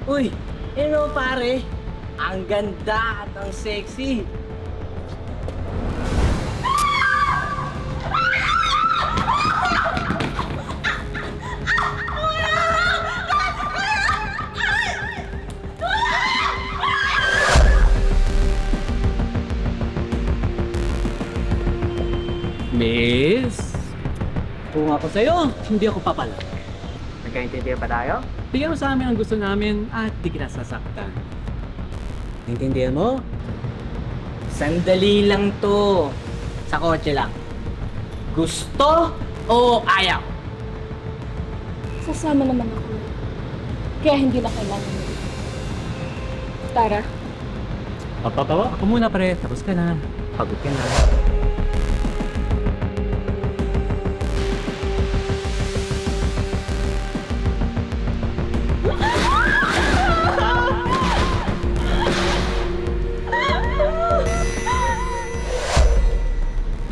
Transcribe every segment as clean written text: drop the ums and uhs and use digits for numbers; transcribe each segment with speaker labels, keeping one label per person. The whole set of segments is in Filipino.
Speaker 1: Uy, ano pare? Ang ganda at ang sexy.
Speaker 2: Miss, kung ako sa'yo, hindi ako papala.
Speaker 1: Nagkaintindihan ba tayo?
Speaker 2: Bigyan mo sa amin ang gusto namin at di kita sasaktan. Naintindihan mo?
Speaker 1: Sandali lang to. Sa kotse lang. Gusto o ayaw?
Speaker 3: Sasama naman ako. Kaya hindi na kailangan mo. Tara.
Speaker 2: Papatawa. Ako muna pre, tapos ka na. Pagod ka na.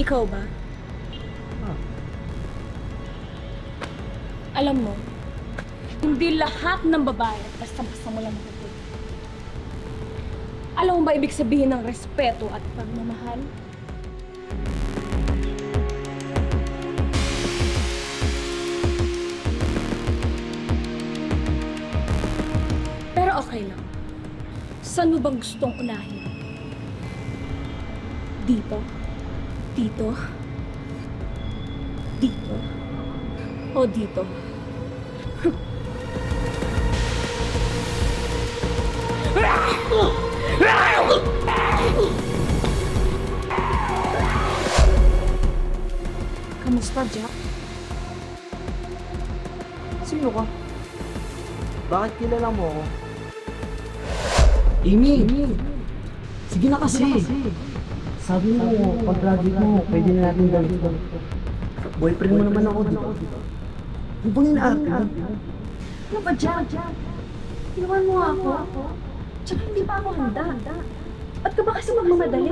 Speaker 3: Ikaw ba? Alam mo, hindi lahat ng babae basta-basta mo lang makukuha. Alam mo ba ibig sabihin ng respeto at pagmamahal? Pero okay lang. Saan mo bang gustong unahin? Dito? Dito? Dito? O dito? Kamusta, Jack?
Speaker 1: Sino ka? Bakit kilala mo ako?
Speaker 2: Amy! Sige na kasi. Sabi mo, pag-graduate mo, pwede na natin gawin.
Speaker 1: Boyfriend mo naman ako, di ba? Ano bang inaarte mo?
Speaker 3: Ano ba, Jack? Iwan mo ako. Tsaka hindi pa ako handa. Ba't ka ba kasi magmamadali?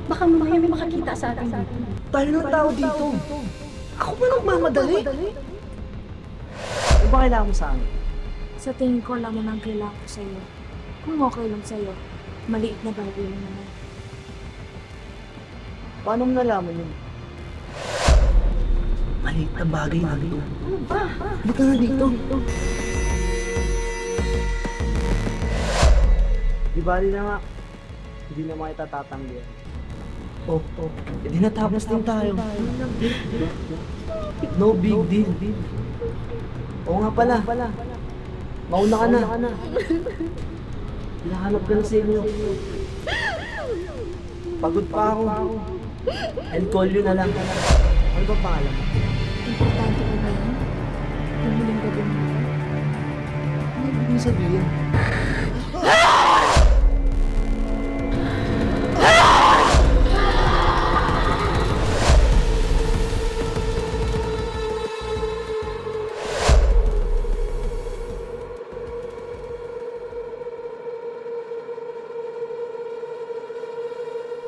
Speaker 3: Baka mamaya may makakita sa atin dito.
Speaker 1: Tayo ng tao dito. Ako ba nagmamadali? Ano ba kailangan mo sa akin?
Speaker 3: Sa tingin ko, alam mo nang kailangan ko sa'yo. Kung okay lang sa'yo, maliit na bagay mo naman.
Speaker 1: Paano mo nalaman yun? Maliit na bagay na ito.
Speaker 3: Ano ba?
Speaker 1: Halika nga dito. Di bali na nga. Hindi na mga itatatanggihan. Oh. Hindi natapos din tayo. No big deal. Oo nga pala. Mauna ka na. Hinahanap ka na sa inyo. Pagod pa ako. I'll call you na lang. Ano ba pangalan mo?
Speaker 3: Importante ba ba yun? Yung huling gabi mo.
Speaker 1: Ano ibig mo sabihin?